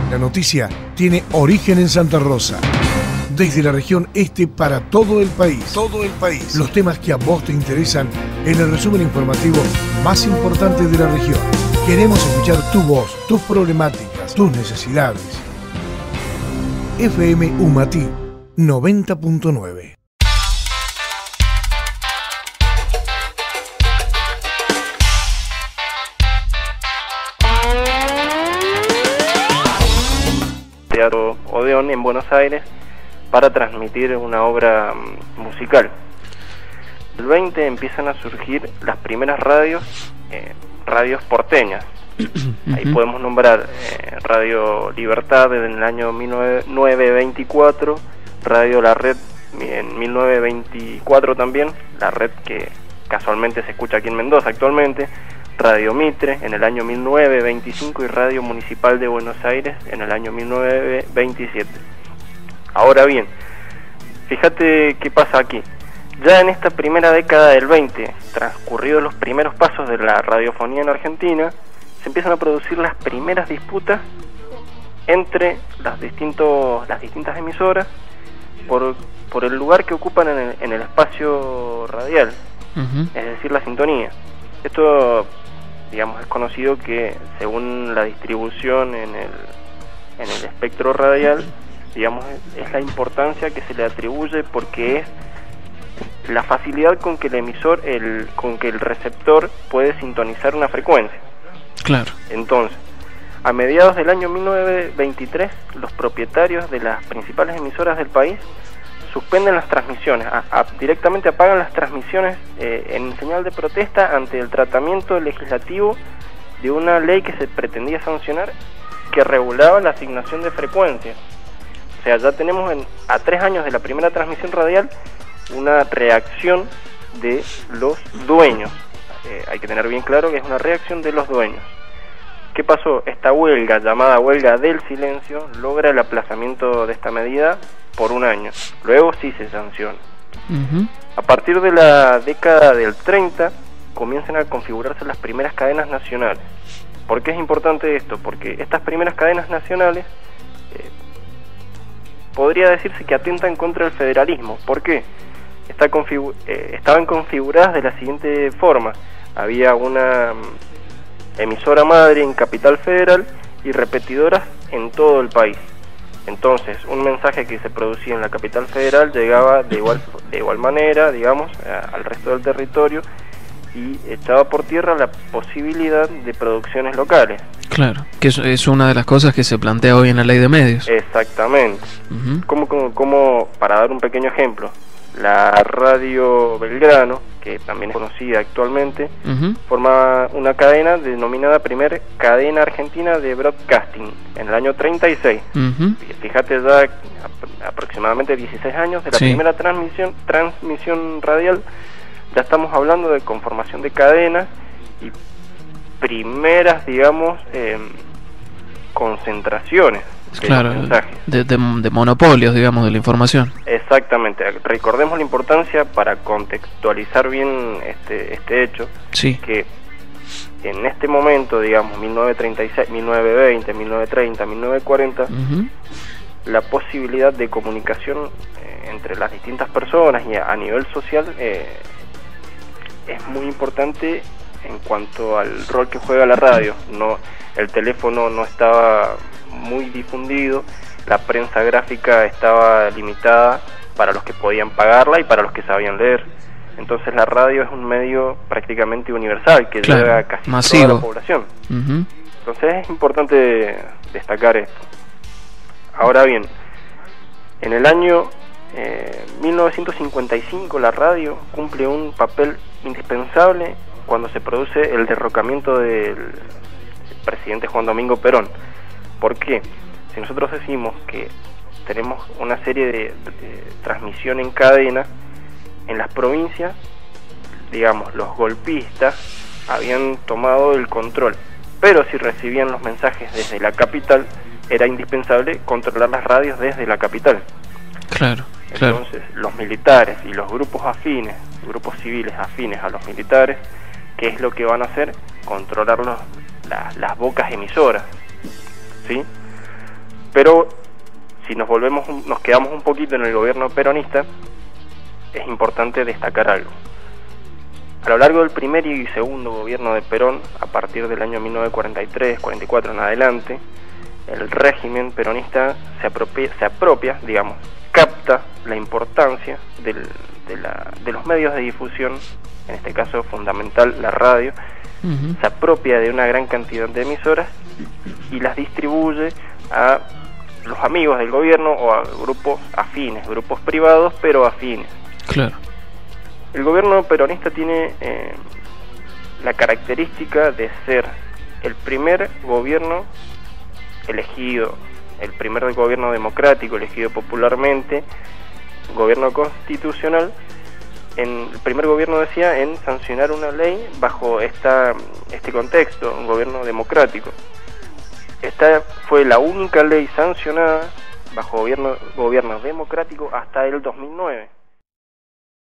La noticia tiene origen en Santa Rosa. Desde la región este para todo el país. Los temas que a vos te interesan en el resumen informativo más importante de la región. Queremos escuchar tu voz, tus problemáticas, tus necesidades. FM Umati 90.9. Teatro Odeón en Buenos Aires para transmitir una obra musical. El 20 empiezan a surgir las primeras radios porteñas. Ahí podemos nombrar Radio Libertad en el año 1924, Radio La Red en 1924 también, la red que casualmente se escucha aquí en Mendoza actualmente, Radio Mitre en el año 1925 y Radio Municipal de Buenos Aires en el año 1927. Ahora bien, fíjate qué pasa aquí. Ya en esta primera década del 20, transcurridos los primeros pasos de la radiofonía en Argentina, se empiezan a producir las primeras disputas entre las distintas emisoras por el lugar que ocupan en el espacio radial, es decir, la sintonía. Esto, digamos, es conocido que según la distribución en el espectro radial, digamos, es la importancia que se le atribuye porque es la facilidad con que el receptor puede sintonizar una frecuencia. Claro. Entonces, a mediados del año 1923, los propietarios de las principales emisoras del país suspenden las transmisiones, directamente apagan las transmisiones en señal de protesta ante el tratamiento legislativo de una ley que se pretendía sancionar que regulaba la asignación de frecuencias. O sea, ya tenemos a 3 años de la primera transmisión radial una reacción de los dueños. Hay que tener bien claro que es una reacción de los dueños. ¿Qué pasó? Esta huelga, llamada huelga del silencio, logra el aplazamiento de esta medida por 1 año. Luego sí se sanciona. A partir de la década del 30 comienzan a configurarse las primeras cadenas nacionales. ¿Por qué es importante esto? Porque estas primeras cadenas nacionales podría decirse que atentan contra el federalismo. ¿Por qué? Estaban configuradas de la siguiente forma. Había una emisora madre en Capital Federal y repetidoras en todo el país. Entonces, un mensaje que se producía en la Capital Federal llegaba de igual manera, digamos, al resto del territorio y echaba por tierra la posibilidad de producciones locales. Claro, que es una de las cosas que se plantea hoy en la ley de medios. Exactamente. Como para dar un pequeño ejemplo, la Radio Belgrano, que también es conocida actualmente, forma una cadena denominada Primer Cadena Argentina de Broadcasting en el año 36. Fíjate, ya aproximadamente 16 años de la primera transmisión radial, ya estamos hablando de conformación de cadenas y primeras, digamos, concentraciones. Claro, de monopolios, digamos, de la información. Exactamente. Recordemos la importancia para contextualizar bien este hecho, sí, que en este momento, digamos, 1936, 1920, 1930, 1940, la posibilidad de comunicación entre las distintas personas y a nivel social es muy importante en cuanto al rol que juega la radio. El teléfono no estaba muy difundido, la prensa gráfica estaba limitada para los que podían pagarla y para los que sabían leer. Entonces la radio es un medio prácticamente universal que llega a casi masivo, toda la población. Entonces es importante destacar esto. Ahora bien, en el año 1955 la radio cumple un papel indispensable cuando se produce el derrocamiento del presidente Juan Domingo Perón. ¿Por qué? Si nosotros decimos que tenemos una serie de transmisión en cadena, en las provincias, digamos, los golpistas habían tomado el control, pero si recibían los mensajes desde la capital, era indispensable controlar las radios desde la capital. Claro. Entonces, los militares y los grupos civiles afines a los militares, ¿qué es lo que van a hacer? Controlar las bocas emisoras, ¿sí? Pero si nos quedamos un poquito en el gobierno peronista, es importante destacar algo. A lo largo del primer y segundo gobierno de Perón, a partir del año 1943, 44 en adelante, el régimen peronista se apropia, digamos, capta la importancia de los medios de difusión, en este caso fundamental la radio, se apropia de una gran cantidad de emisoras y las distribuye a los amigos del gobierno o a grupos afines, grupos privados pero afines. Claro. El gobierno peronista tiene la característica de ser el primer gobierno elegido, el primer gobierno democrático elegido popularmente, gobierno constitucional, el primer gobierno, decía, en sancionar una ley bajo este contexto, un gobierno democrático. Esta fue la única ley sancionada bajo gobierno democrático hasta el 2009.